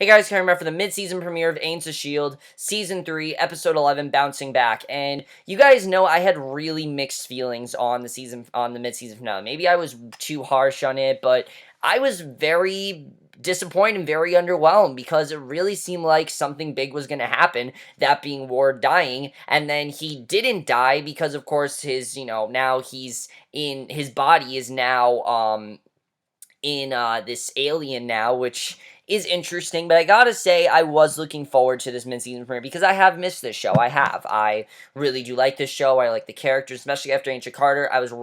Hey guys, Karen for the mid-season premiere of Agents of S.H.I.E.L.D. Season 3, Episode 11, Bouncing Back. And you guys know I had really mixed feelings on the mid-season finale. Maybe I was too harsh on it, but I was very disappointed and very underwhelmed because it really seemed like something big was going to happen, that being Ward dying, and then he didn't die because, of course, now his body is now, in this alien now, which is interesting. But I gotta say, I was looking forward to this mid-season premiere because I have missed this show. I really do like this show. I like the characters, especially after Ancient Carter. I was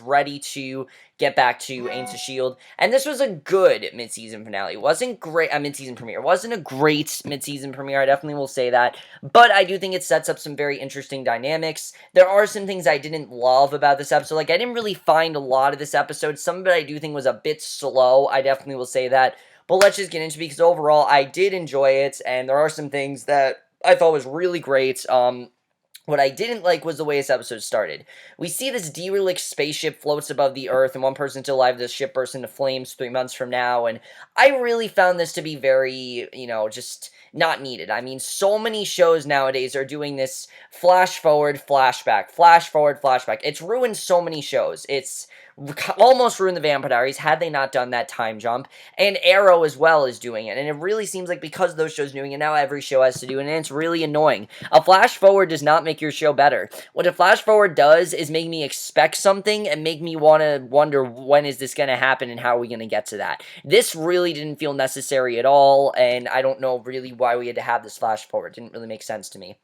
ready to get back to Agents of S.H.I.E.L.D. And this was a good mid-season finale. It wasn't great. A mid-season premiere. It wasn't a great mid-season premiere. I definitely will say that. But I do think it sets up some very interesting dynamics. There are some things I didn't love about this episode. Like, I didn't really find a lot of this episode. Some of it I do think was a bit slow. I definitely will say that. But let's just get into it because overall, I did enjoy it. And there are some things that I thought was really great. What I didn't like was the way this episode started. We see this derelict spaceship floats above the Earth, and one person's still alive. This ship bursts into flames 3 months from now, and I really found this to be very, just not needed. I mean, so many shows nowadays are doing this flash forward, flashback, flash forward, flashback. It's ruined so many shows. It's almost ruined the Vampire Diaries had they not done that time jump, and Arrow as well is doing it, and it really seems like because those shows are doing it, now every show has to do it, and it's really annoying. A flash forward does not make your show better. What a flash forward does is make me expect something and make me want to wonder when is this going to happen and how are we going to get to that. This really didn't feel necessary at all, and I don't know really why we had to have this flash forward. It didn't really make sense to me.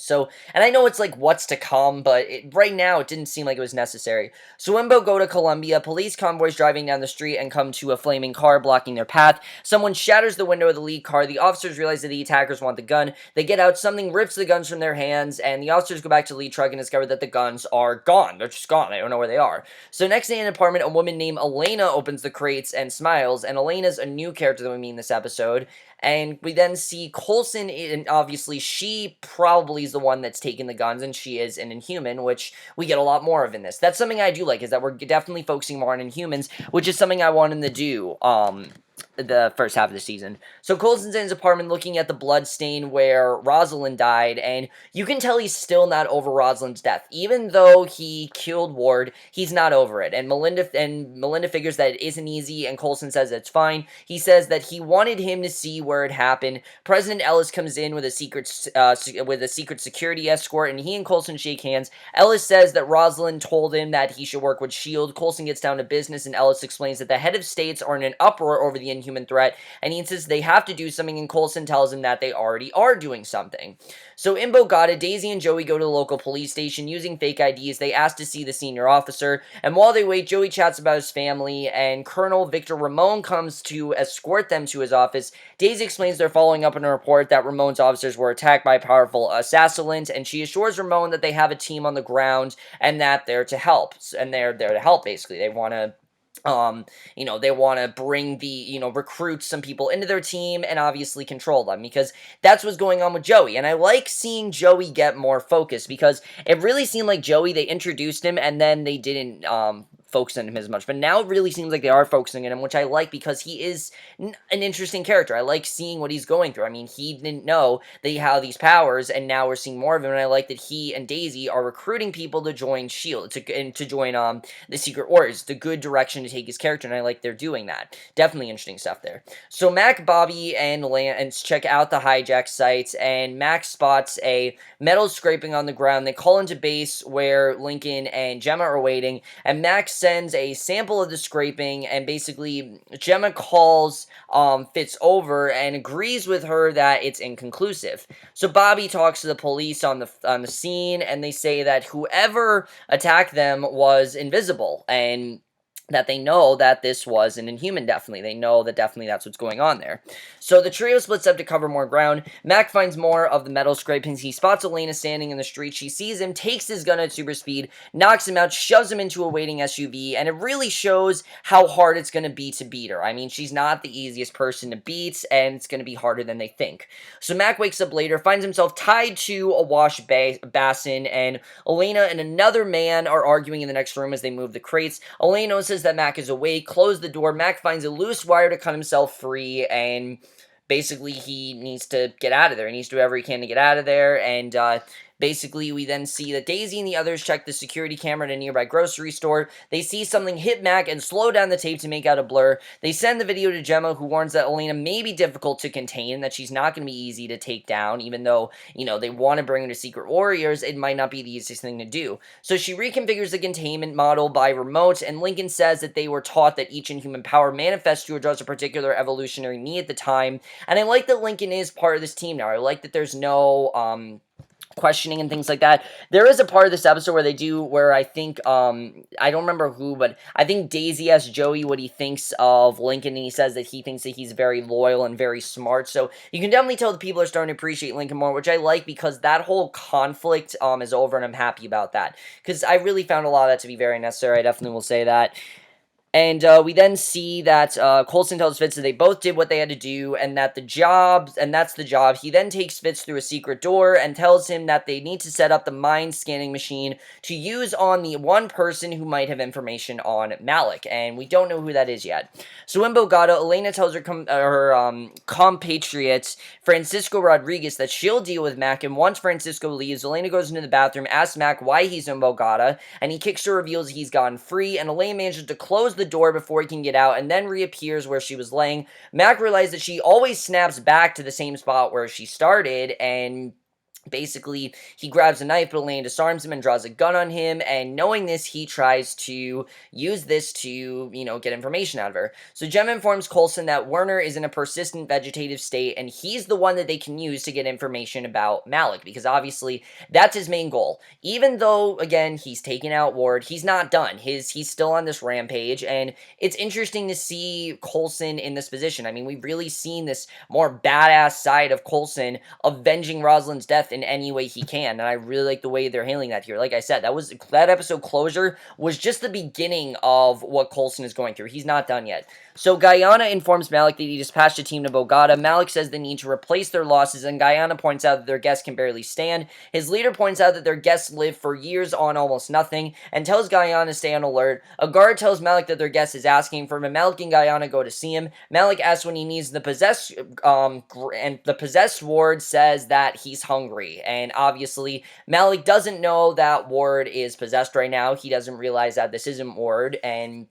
So, and I know it's like what's to come, but right now it didn't seem like it was necessary. So Wimbo go to Columbia, police convoys driving down the street and come to a flaming car blocking their path. Someone shatters the window of the lead car. The officers realize that the attackers want the gun. They get out, something rips the guns from their hands, and the officers go back to the lead truck and discover that the guns are gone. They're just gone. They don't know where they are. So next day in an apartment, a woman named Elena opens the crates and smiles, and Elena's a new character that we meet in this episode. And we then see Coulson, and obviously she probably is the one that's taking the guns, and she is an Inhuman, which we get a lot more of in this. That's something I do like, is that we're definitely focusing more on Inhumans, which is something I wanted to do, the first half of the season. So Coulson's in his apartment looking at the blood stain where Rosiland died, and you can tell he's still not over Rosalind's death. Even though he killed Ward, he's not over it. And Melinda figures that it isn't easy, and Coulson says it's fine. He says that he wanted him to see where it happened. President Ellis comes in with a secret security escort, and he and Coulson shake hands. Ellis says that Rosalind told him that he should work with S.H.I.E.L.D. Coulson gets down to business, and Ellis explains that the head of states are in an uproar over the Inhuman threat, and he insists they have to do something, and Coulson tells him that they already are doing something. So in Bogota, Daisy and Joey go to the local police station using fake IDs. They ask to see the senior officer, and while they wait, Joey chats about his family, and Colonel Victor Ramon comes to escort them to his office. Daisy explains they're following up on a report that Ramon's officers were attacked by powerful assassins, and she assures Ramon that they have a team on the ground, and that they're to help, and they're there to help, basically. They want to they want to bring recruit some people into their team and obviously control them, because that's what's going on with Joey. And I like seeing Joey get more focus, because it really seemed like Joey, they introduced him and then they didn't focus on him as much, but now it really seems like they are focusing on him, which I like, because he is an interesting character. I like seeing what he's going through. I mean, he didn't know that he had these powers, and now we're seeing more of him, and I like that he and Daisy are recruiting people to join S.H.I.E.L.D, to join the Secret Warriors. It's a good direction to take his character, and I like they're doing that. Definitely interesting stuff there. So Mac, Bobby, and check out the hijack sites, and Mac spots a metal scraping on the ground. They call into base where Lincoln and Gemma are waiting, and Mac sends a sample of the scraping, and basically Gemma calls Fitz over and agrees with her that it's inconclusive. So Bobby talks to the police on the scene, and they say that whoever attacked them was invisible, and that they know that this was an Inhuman, definitely. They know that definitely that's what's going on there. So the trio splits up to cover more ground. Mac finds more of the metal scrapings. He spots Elena standing in the street. She sees him, takes his gun at super speed, knocks him out, shoves him into a waiting SUV, and it really shows how hard it's going to be to beat her. I mean, she's not the easiest person to beat, and it's going to be harder than they think. So Mac wakes up later, finds himself tied to a wash basin, and Elena and another man are arguing in the next room as they move the crates. Elena says that Mac is awake, close the door. Mac finds a loose wire to cut himself free, and basically he needs to get out of there. He needs to do whatever he can to get out of there, and basically, we then see that Daisy and the others check the security camera at a nearby grocery store. They see something hit Mac and slow down the tape to make out a blur. They send the video to Gemma, who warns that Elena may be difficult to contain, that she's not going to be easy to take down, even though, they want to bring her to Secret Warriors, it might not be the easiest thing to do. So she reconfigures the containment model by remote, and Lincoln says that they were taught that each inhuman power manifests to address a particular evolutionary need at the time, and I like that Lincoln is part of this team now. I like that there's no, questioning and things like that. There is a part of this episode where I think, I don't remember who, but I think Daisy asks Joey what he thinks of Lincoln, and he says that he thinks that he's very loyal and very smart, so you can definitely tell that people are starting to appreciate Lincoln more, which I like, because that whole conflict, is over, and I'm happy about that, because I really found a lot of that to be very necessary. I definitely will say that. And we then see that Coulson tells Fitz that they both did what they had to do, and that's the job. He then takes Fitz through a secret door and tells him that they need to set up the mind scanning machine to use on the one person who might have information on Malick, and we don't know who that is yet. So in Bogota, Elena tells her compatriot Francisco Rodriguez that she'll deal with Mac, and once Francisco leaves, Elena goes into the bathroom, asks Mac why he's in Bogota, and he kicks her, reveals he's gone free, and Elena manages to close the door before he can get out, and then reappears where she was laying. Mac realizes that she always snaps back to the same spot where she started, and basically, he grabs a knife, but Elaine disarms him and draws a gun on him, and knowing this, he tries to use this to, get information out of her. So Gemma informs Coulson that Werner is in a persistent vegetative state, and he's the one that they can use to get information about Malick, because obviously, that's his main goal. Even though, again, he's taken out Ward, he's not done. He's still on this rampage, and it's interesting to see Coulson in this position. I mean, we've really seen this more badass side of Coulson avenging Rosalind's death in any way he can, and I really like the way they're handling that here. Like I said, that episode closure was just the beginning of what Coulson is going through. He's not done yet. So Giyana informs Malick that he dispatched a team to Bogota. Malick says they need to replace their losses, and Giyana points out that their guests can barely stand. His leader points out that their guests live for years on almost nothing, and tells Giyana to stay on alert. A guard tells Malick that their guest is asking for him, and Malick and Giyana go to see him. Malick asks when he needs the possessed, and the possessed Ward says that he's hungry, and obviously Malick doesn't know that Ward is possessed right now. He doesn't realize that this isn't Ward, and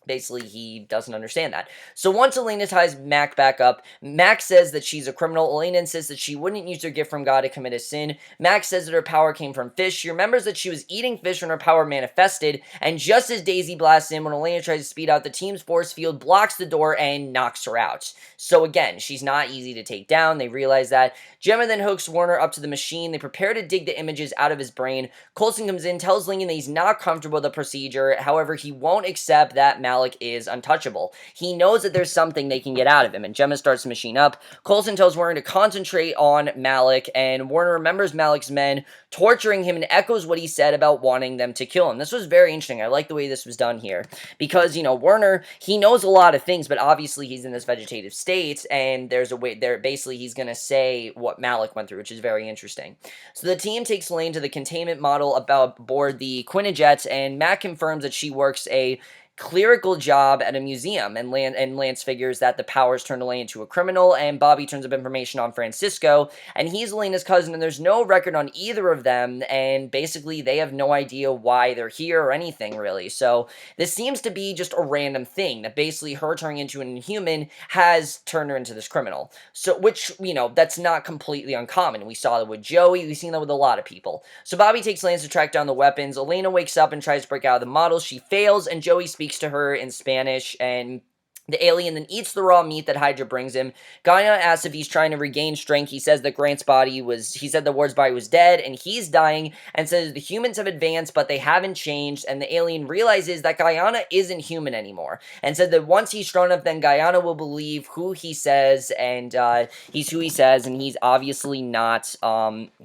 basically, he doesn't understand that. So once Elena ties Mac back up, Mac says that she's a criminal. Elena insists that she wouldn't use her gift from God to commit a sin. Mac says that her power came from fish. She remembers that she was eating fish when her power manifested, and just as Daisy blasts in, when Elena tries to speed out, the team's force field blocks the door and knocks her out. So again, she's not easy to take down. They realize that. Gemma then hooks Werner up to the machine. They prepare to dig the images out of his brain. Coulson comes in, tells Lincoln that he's not comfortable with the procedure. However, he won't accept that Malick is untouchable. He knows that there's something they can get out of him, and Gemma starts the machine up. Coulson tells Werner to concentrate on Malick, and Werner remembers Malick's men torturing him and echoes what he said about wanting them to kill him. This was very interesting. I like the way this was done here, because, Werner, he knows a lot of things, but obviously he's in this vegetative state, and there's a way there, basically he's going to say what Malick went through, which is very interesting. So the team takes Lane to the containment model aboard the Quinajet, and Mac confirms that she works a clerical job at a museum, and Lance figures that the powers turn Elaine into a criminal, and Bobby turns up information on Francisco, and he's Elena's cousin, and there's no record on either of them, and basically they have no idea why they're here or anything, really. So this seems to be just a random thing, that basically her turning into an inhuman has turned her into this criminal. So, which, that's not completely uncommon. We saw that with Joey, we've seen that with a lot of people. So Bobby takes Lance to track down the weapons. Elena wakes up and tries to break out of the model. She fails, and Joey speaks to her in Spanish, and the alien then eats the raw meat that Hydra brings him. Giyana asks if he's trying to regain strength. He says that he said the Ward's body was dead, and he's dying, and says the humans have advanced, but they haven't changed, and the alien realizes that Giyana isn't human anymore, and said that once he's strong enough, then Giyana will believe who he says, and he's who he says, and he's obviously not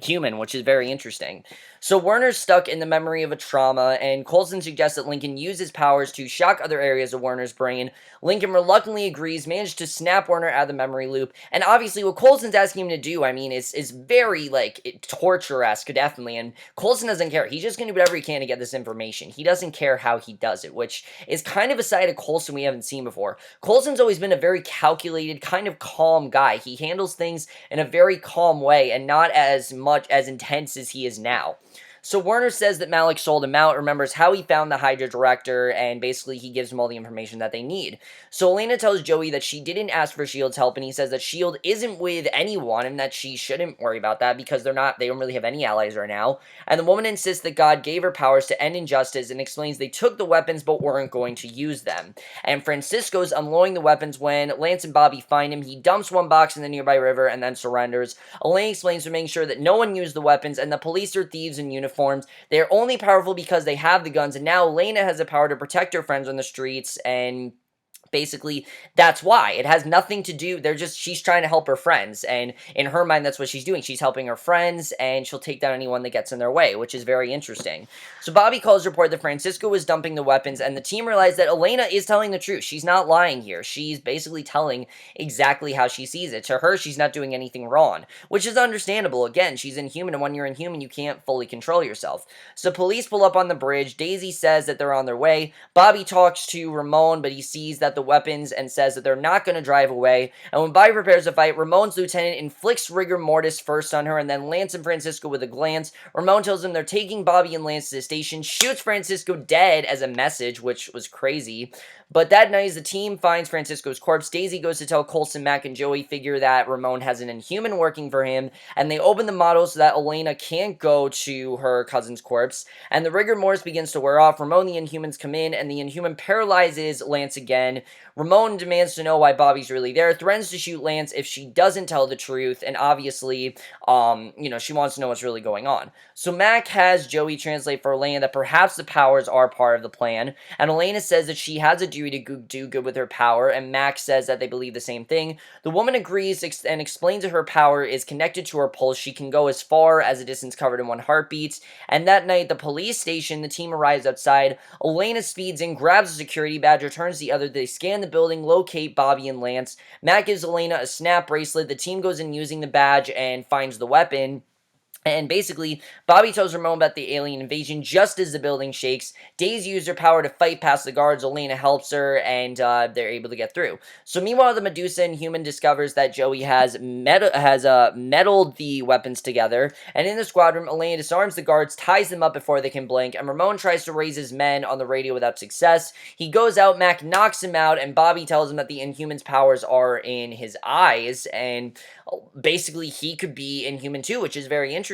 human, which is very interesting. So Werner's stuck in the memory of a trauma, and Coulson suggests that Lincoln use his powers to shock other areas of Werner's brain. Lincoln reluctantly agrees, manages to snap Werner out of the memory loop, and obviously what Coulson's asking him to do, I mean, is very, like, torture-esque, definitely, and Coulson doesn't care. He's just going to do whatever he can to get this information. He doesn't care how he does it, which is kind of a side of Coulson we haven't seen before. Coulson's always been a very calculated, kind of calm guy. He handles things in a very calm way, and not as much as intense as he is now. So Werner says that Malick sold him out, remembers how he found the Hydra director, and basically he gives them all the information that they need. So Elena tells Joey that she didn't ask for S.H.I.E.L.D's help, and he says that S.H.I.E.L.D. isn't with anyone, and that she shouldn't worry about that because they don't really have any allies right now. And the woman insists that God gave her powers to end injustice and explains they took the weapons but weren't going to use them. And Francisco's unloading the weapons when Lance and Bobby find him. He dumps one box in the nearby river and then surrenders. Elena explains to making sure that no one used the weapons, and the police are thieves in uniforms. They're only powerful because they have the guns, and now Elena has the power to protect her friends on the streets, and basically, that's why. It has nothing to do, she's trying to help her friends, and in her mind, that's what she's doing. She's helping her friends, and she'll take down anyone that gets in their way, which is very interesting. So Bobby calls report that Francisco was dumping the weapons, and the team realized that Elena is telling the truth. She's not lying here. She's basically telling exactly how she sees it. To her, she's not doing anything wrong, which is understandable. Again, she's inhuman, and when you're inhuman, you can't fully control yourself. So police pull up on the bridge. Daisy says that they're on their way. Bobby talks to Ramon, but he sees that the weapons and says that they're not going to drive away. And when Bobby prepares to fight, Ramon's lieutenant inflicts rigor mortis first on her, and then Lance and Francisco with a glance. Ramon tells them they're taking Bobby and Lance to the station, shoots Francisco dead as a message, which was crazy. But that night, as the team finds Francisco's corpse, Daisy goes to tell Coulson, Mac, and Joey figure that Ramon has an inhuman working for him, and they open the model so that Elena can't go to her cousin's corpse, and the rigor mortis begins to wear off. Ramon and the Inhumans come in, and the Inhuman paralyzes Lance again. Ramon demands to know why Bobby's really there, threatens to shoot Lance if she doesn't tell the truth, and obviously, she wants to know what's really going on. So Mac has Joey translate for Elena that perhaps the powers are part of the plan, and Elena says that she has a duty to do good with her power, and Mac says that they believe the same thing. The woman agrees and explains that her power is connected to her pulse. She can go as far as a distance covered in one heartbeat, and that night, the police station, the team arrives outside. Elena speeds in, grabs a security badge, returns the other. They scan the building, locate Bobby and Lance. Mac gives Elena a snap bracelet. The team goes in using the badge and finds the weapon. And basically, Bobby tells Ramon about the alien invasion just as the building shakes. Daisy uses her power to fight past the guards. Elena helps her, and they're able to get through. So meanwhile, the Medusa Inhuman discovers that Joey has meddled the weapons together. And in the squad room, Elena disarms the guards, ties them up before they can blink, and Ramon tries to raise his men on the radio without success. He goes out, Mac knocks him out, and Bobby tells him that the Inhuman's powers are in his eyes, and basically he could be Inhuman too, which is very interesting.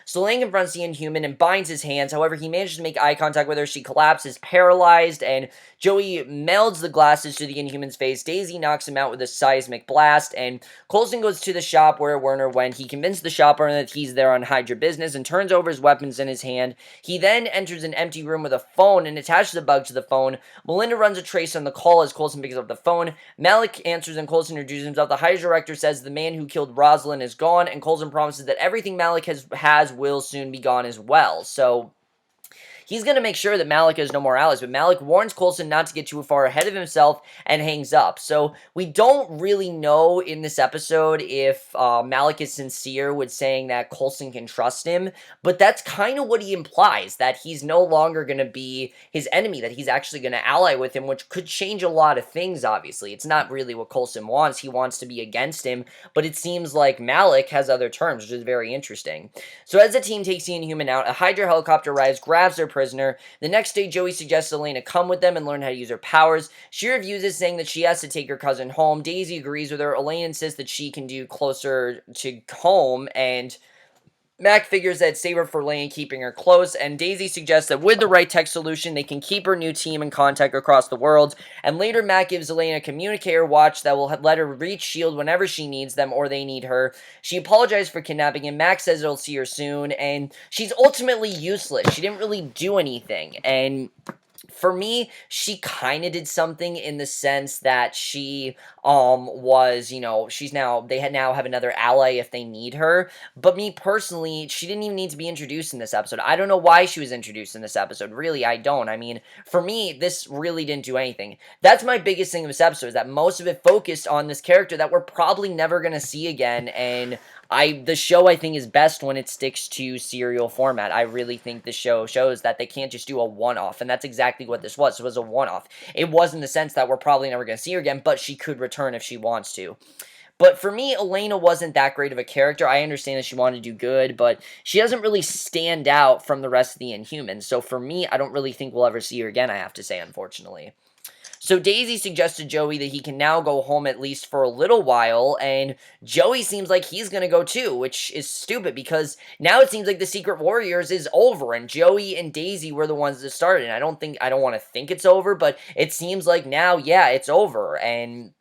So Lang confronts the Inhuman and binds his hands. However, he manages to make eye contact with her. She collapses, paralyzed, and Joey melds the glasses to the Inhuman's face. Daisy knocks him out with a seismic blast, and Coulson goes to the shop where Werner went. He convinces the shop owner that he's there on Hydra business and turns over his weapons in his hand. He then enters an empty room with a phone and attaches a bug to the phone. Melinda runs a trace on the call as Coulson picks up the phone. Malick answers and Coulson introduces himself. The Hydra director says the man who killed Rosiland is gone, and Coulson promises that everything Malick has will soon be gone as well. So he's going to make sure that Malick has no more allies, but Malick warns Coulson not to get too far ahead of himself and hangs up. So we don't really know in this episode if Malick is sincere with saying that Coulson can trust him, but that's kind of what he implies, that he's no longer going to be his enemy, that he's actually going to ally with him, which could change a lot of things, obviously. It's not really what Coulson wants. He wants to be against him, but it seems like Malick has other terms, which is very interesting. So as the team takes the Inhuman out, a Hydra helicopter arrives, grabs their prisoner. The next day, Joey suggests Elena come with them and learn how to use her powers. She refuses, saying that she has to take her cousin home. Daisy agrees with her. Elena insists that she can do closer to home, and Mac figures that it's safer for Elena keeping her close, and Daisy suggests that with the right tech solution, they can keep her new team in contact across the world. And later, Mac gives Elena a communicator watch that will let her reach S.H.I.E.L.D. whenever she needs them or they need her. She apologizes for kidnapping him. Mac says he'll see her soon, and she's ultimately useless. She didn't really do anything, and For me, she kind of did something in the sense that she was, she's now they had now have another ally if they need her. But me personally, she didn't even need to be introduced in this episode. I don't know why she was introduced in this episode. Really, I don't. I mean, for me, this really didn't do anything. That's my biggest thing of this episode, is that most of it focused on this character that we're probably never gonna see again. And the show, I think, is best when it sticks to serial format. I really think the show shows that they can't just do a one-off, and that's exactly what this was. It was a one-off. It was in the sense that we're probably never going to see her again, but she could return if she wants to. But for me, Elena wasn't that great of a character. I understand that she wanted to do good, but she doesn't really stand out from the rest of the Inhumans. So for me, I don't really think we'll ever see her again, I have to say, unfortunately. So Daisy suggests to Joey that he can now go home at least for a little while, and Joey seems like he's gonna go too, which is stupid because now it seems like the Secret Warriors is over, and Joey and Daisy were the ones that started. And I don't want to think it's over, but it seems like now, yeah, it's over, and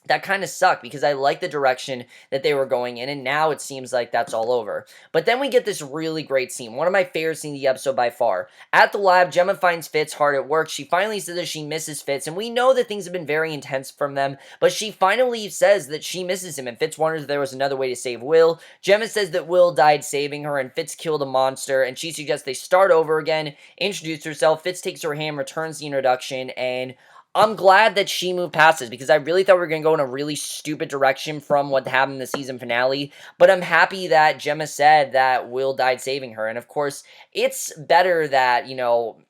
that kind of sucked because I like the direction that they were going in, and now it seems like that's all over. But then we get this really great scene, one of my favorite scenes of the episode by far. At the lab, Gemma finds Fitz hard at work. She finally says that she misses Fitz, and we know that things have been very intense from them, but she finally says that she misses him, and Fitz wonders if there was another way to save Will. Gemma says that Will died saving her, and Fitz killed a monster, and she suggests they start over again, introduce herself. Fitz takes her hand, returns the introduction, and I'm glad that she moved past this because I really thought we were going to go in a really stupid direction from what happened in the season finale. But I'm happy that Gemma said that Will died saving her. And of course, it's better that,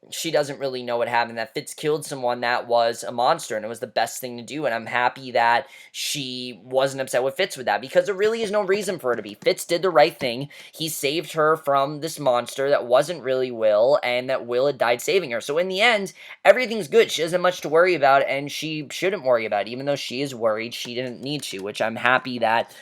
she doesn't really know what happened, that Fitz killed someone that was a monster, and it was the best thing to do. And I'm happy that she wasn't upset with Fitz with that because there really is no reason for her to be. Fitz did the right thing. He saved her from this monster that wasn't really Will, and that Will had died saving her. So in the end, everything's good. She doesn't have much to worry about, and she shouldn't worry about it. Even though she is worried, she didn't need to, which I'm happy that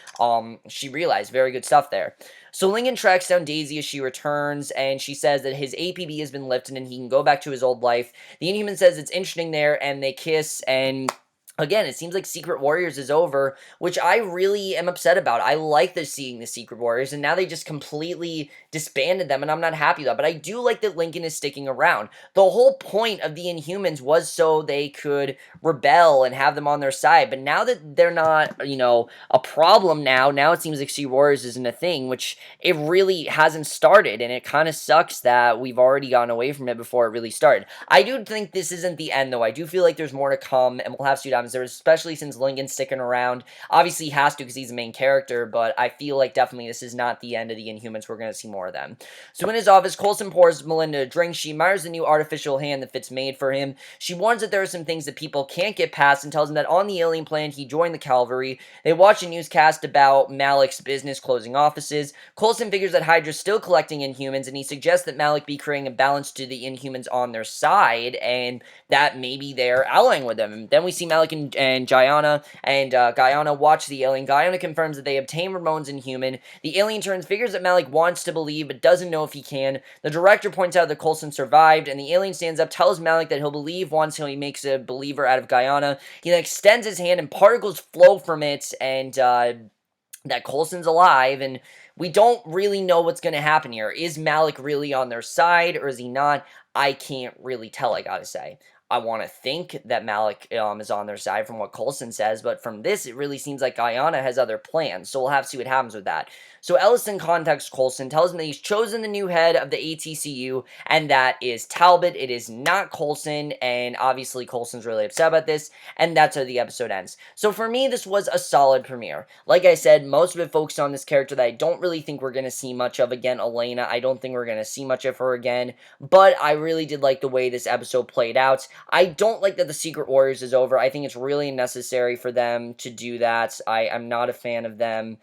she realized. Very good stuff there. So Lincoln tracks down Daisy as she returns, and she says that his APB has been lifted and he can go back to his old life. The Inhuman says it's interesting there, and they kiss, and again, it seems like Secret Warriors is over, which I really am upset about. I like seeing the Secret Warriors, and now they just completely disbanded them, and I'm not happy with that. But I do like that Lincoln is sticking around. The whole point of the Inhumans was so they could rebel and have them on their side. But now that they're not, a problem now it seems like Secret Warriors isn't a thing, which it really hasn't started, and it kind of sucks that we've already gone away from it before it really started. I do think this isn't the end, though. I do feel like there's more to come, and we'll have to there, especially since Lincoln's sticking around. Obviously, he has to because he's the main character, but I feel like definitely this is not the end of the Inhumans. We're going to see more of them. So in his office, Coulson pours Melinda a drink. She admires the new artificial hand that Fitz made for him. She warns that there are some things that people can't get past and tells him that on the alien planet, he joined the cavalry. They watch a newscast about Malick's business closing offices. Coulson figures that Hydra's still collecting Inhumans, and he suggests that Malick be creating a balance to the Inhumans on their side, and that maybe they're allying with them. And then we see Malick and Giyana, and Giyana watch the alien. Giyana confirms that they obtain Ramon's Inhuman. The alien turns, figures that Malick wants to believe, but doesn't know if he can. The director points out that Coulson survived, and the alien stands up, tells Malick that he'll believe once he makes a believer out of Giyana. He then extends his hand, and particles flow from it, and that Coulson's alive, and we don't really know what's going to happen here. Is Malick really on their side, or is he not? I can't really tell, I gotta say. I want to think that Malick is on their side from what Coulson says, but from this, it really seems like Giyana has other plans, so we'll have to see what happens with that. So Ellison contacts Coulson, tells him that he's chosen the new head of the ATCU, and that is Talbot. It is not Coulson, and obviously Coulson's really upset about this, and that's how the episode ends. So for me, this was a solid premiere. Like I said, most of it focused on this character that I don't really think we're going to see much of again, Elena. I don't think we're going to see much of her again, but I really did like the way this episode played out. I don't like that the Secret Warriors is over. I think it's really unnecessary for them to do that. I'm not a fan of them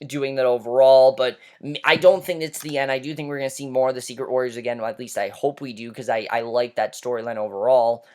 doing that overall, but I don't think it's the end. I do think we're going to see more of the Secret Warriors again, well, at least I hope we do, because I like that storyline overall.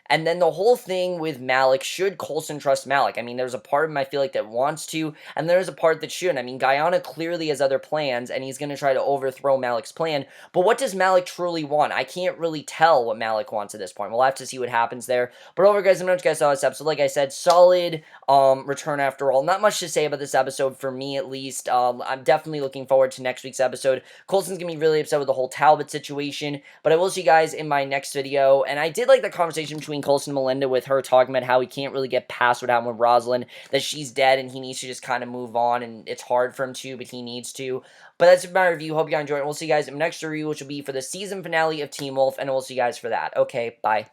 And then the whole thing with Malick, should Coulson trust Malick? I mean, there's a part of him I feel like that wants to, and there's a part that shouldn't. I mean, Giyana clearly has other plans, and he's going to try to overthrow Malick's plan. But what does Malick truly want? I can't really tell what Malick wants at this point. We'll have to see what happens there. But over, guys, I'm going to guys saw this episode. Like I said, solid return after all. Not much to say about this episode for me, at least. I'm definitely looking forward to next week's episode. Coulson's going to be really upset with the whole Talbot situation, but I will see you guys in my next video. And I did like the conversation between Coulson and Melinda, with her talking about how he can't really get past what happened with Rosiland, that she's dead and he needs to just kind of move on, and it's hard for him to, but he needs to. But that's my review. Hope you guys enjoyed it. We'll see you guys in my next review, which will be for the season finale of Teen Wolf, and we'll see you guys for that. Okay, bye.